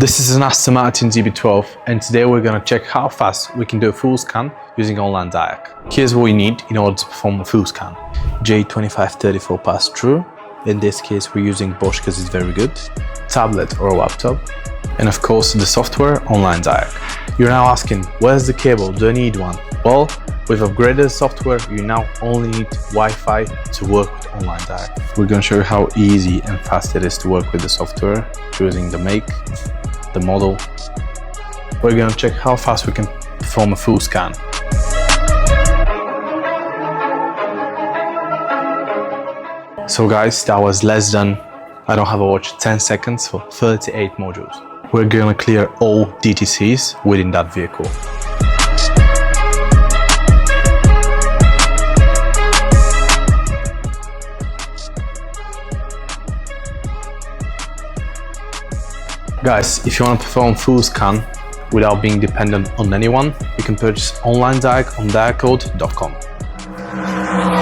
This is an Aston Martin DB12 and today we're going to check how fast we can do a full scan using OnlineDIAG. Here's what we need in order to perform a full scan. J2534 PassThru. In this case we're using Bosch because it's very good. Tablet or a laptop. And of course the software OnlineDIAG. You're now asking, where's the cable? Do I need one? Well, with upgraded software you now only need Wi-Fi to work with OnlineDIAG. We're going to show you how easy and fast it is to work with the software, choosing the make, the model. We're going to check how fast we can perform a full scan. So guys, that was less than, I don't have a watch, 10 seconds for 38 modules. We're going to clear all DTCs within that vehicle. Guys, if you want to perform full scan without being dependent on anyone, you can purchase OnlineDIAG on Diagcode.com.